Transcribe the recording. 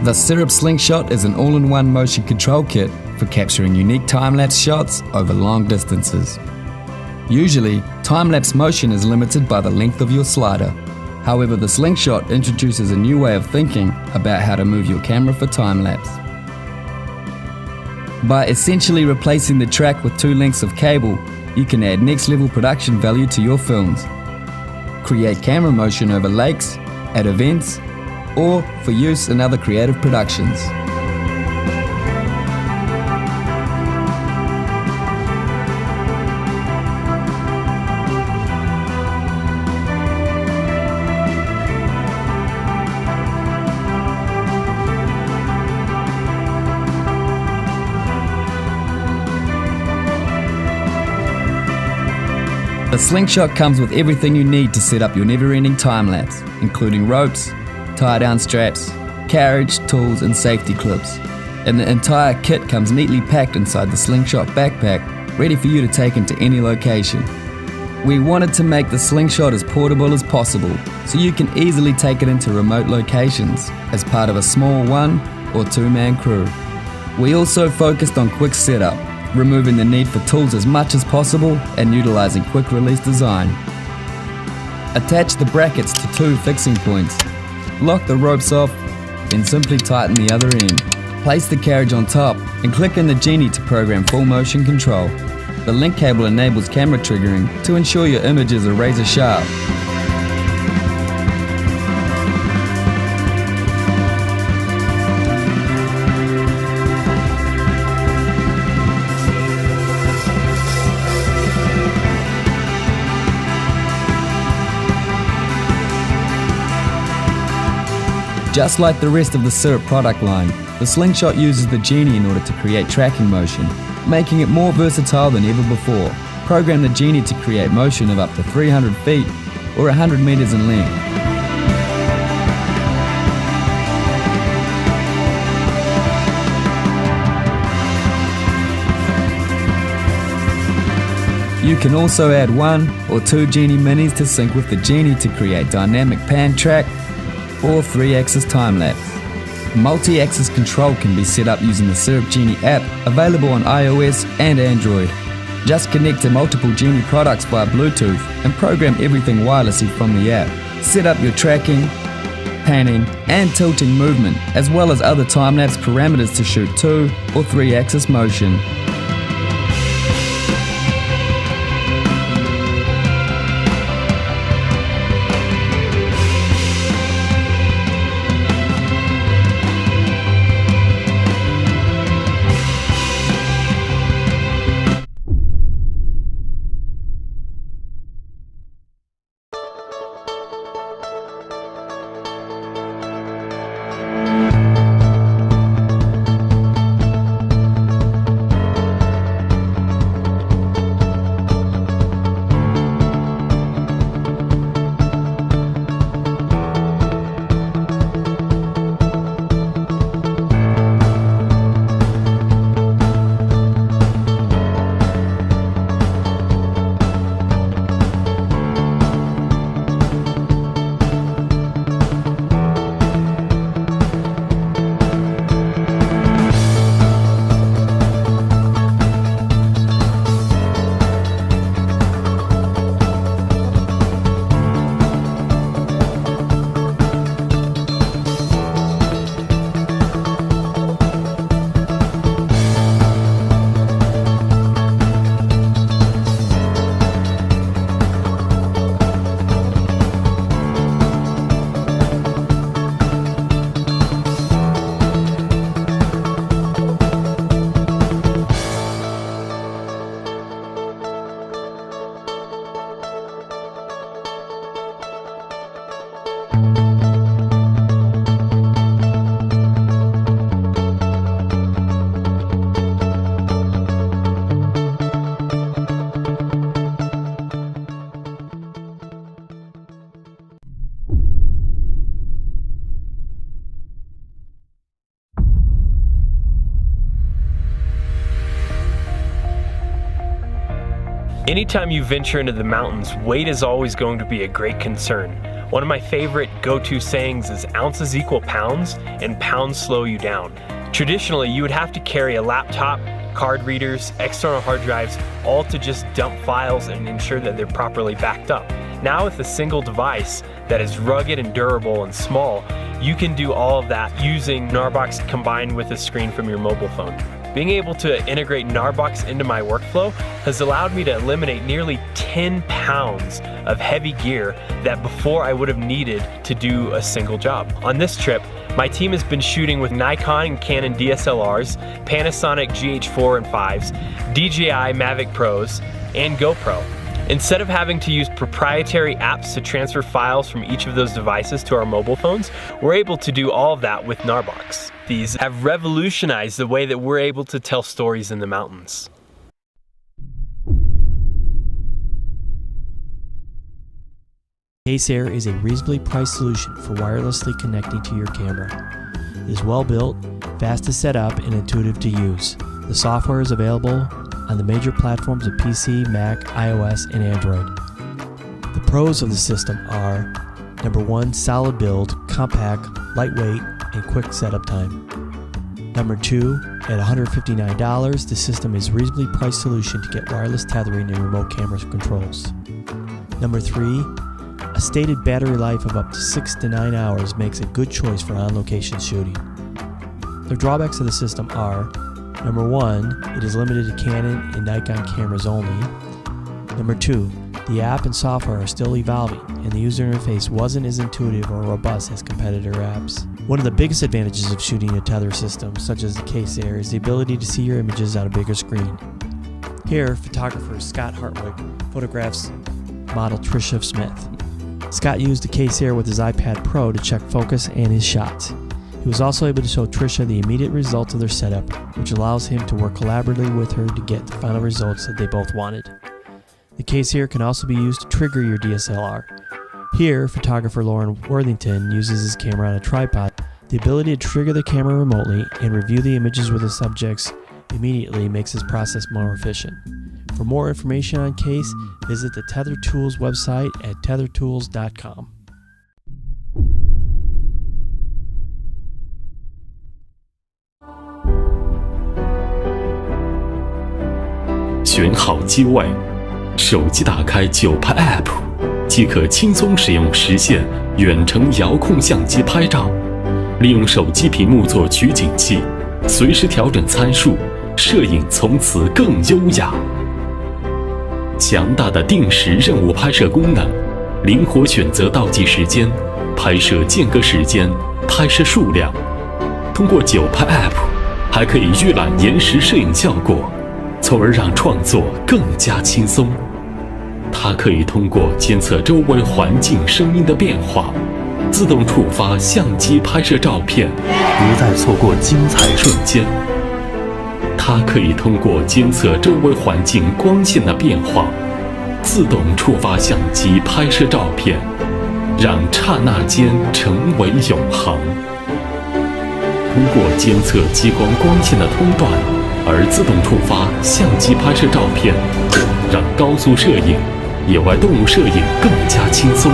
The Syrp Slingshot is an all-in-one motion control kit for capturing unique time-lapse shots over long distances. Usually, time-lapse motion is limited by the length of your slider. However, the Slingshot introduces a new way of thinking about how to move your camera for time-lapse. By essentially replacing the track with 2 lengths of cable, you can add next-level production value to your films. Create camera motion over lakes, at events, or for use in other creative productions. The Slingshot comes with everything you need to set up your never-ending time-lapse, including ropes, tie-down straps, carriage, tools and safety clips. And the entire kit comes neatly packed inside the Slingshot backpack, ready for you to take into any location. We wanted to make the Slingshot as portable as possible, so you can easily take it into remote locations as part of a small 1 or 2-man crew. We also focused on quick setup, removing the need for tools as much as possible and utilizing quick release design. Attach the brackets to 2 fixing points. Lock the ropes off, then simply tighten the other end. Place the carriage on top and click in the genie to program full motion control. The link cable enables camera triggering to ensure your images are razor sharp. Just like the rest of the Syrp product line, the Slingshot uses the Genie in order to create tracking motion, making it more versatile than ever before. Program the Genie to create motion of up to 300 feet or 100 meters in length. You can also add 1 or 2 Genie minis to sync with the Genie to create dynamic pan track or 3-axis time-lapse. Multi-axis control can be set up using the Syrp Genie app, available on iOS and Android. Just connect to multiple Genie products via Bluetooth and program everything wirelessly from the app. Set up your tracking, panning and tilting movement, as well as other time-lapse parameters to shoot 2 or 3-axis motion. Anytime you venture into the mountains, weight is always going to be a great concern. One of my favorite go-to sayings is ounces equal pounds and pounds slow you down. Traditionally, you would have to carry a laptop, card readers, external hard drives, all to just dump files and ensure that they're properly backed up. Now with a single device that is rugged and durable and small, you can do all of that using GNARBOX combined with a screen from your mobile phone. Being able to integrate GNARBOX into my workflow has allowed me to eliminate nearly 10 pounds of heavy gear that before I would have needed to do a single job. On this trip, my team has been shooting with Nikon and Canon DSLRs, Panasonic GH4 and 5s, DJI Mavic Pros, and GoPro. Instead of having to use proprietary apps to transfer files from each of those devices to our mobile phones, we're able to do all of that with GNARBOX. These have revolutionized the way that we're able to tell stories in the mountains. Dslr is a reasonably priced solution for wirelessly connecting to your camera. It is well built, fast to set up, and intuitive to use. The software is available on the major platforms of PC, Mac, iOS, and Android. The pros of the system are: number 1, solid build, compact, lightweight, and quick setup time. Number 2, at $159, the system is a reasonably priced solution to get wireless tethering and remote camera controls. Number 3, a stated battery life of up to 6 to 9 hours makes a good choice for on-location shooting. The drawbacks of the system are: number 1, it is limited to Canon and Nikon cameras only. Number 2, the app and software are still evolving, and the user interface wasn't as intuitive or robust as competitor apps. One of the biggest advantages of shooting a tether system, such as the Dslr, is the ability to see your images on a bigger screen. Here, photographer Scott Hartwig photographs model Tricia Smith. Scott used the Dslr with his iPad Pro to check focus and his shots. He was also able to show Tricia the immediate results of their setup, which allows him to work collaboratively with her to get the final results that they both wanted. The Dslr can also be used to trigger your DSLR. Here, photographer Lauren Worthington uses his camera on a tripod. The ability to trigger the camera remotely and review the images with the subjects immediately makes this process more efficient. For more information on Case, visit the Tether Tools website at tethertools.com. 选好机位，手机打开9拍 App， 即可轻松使用实现远程遥控相机拍照。利用手机屏幕做取景器，随时调整参数，摄影从此更优雅。强大的定时任务拍摄功能，灵活选择倒计时间、拍摄间隔时间、拍摄数量。通过9拍 App， 还可以预览延时摄影效果，从而让创作更加轻松。它可以通过监测周围环境声音的变化，自动触发相机拍摄照片，不再错过精彩瞬间。它可以通过监测周围环境光线的变化，自动触发相机拍摄照片，让刹那间成为永恒。通过监测激光光线的通断，而自动触发相机拍摄照片，让高速摄影、野外动物摄影更加轻松。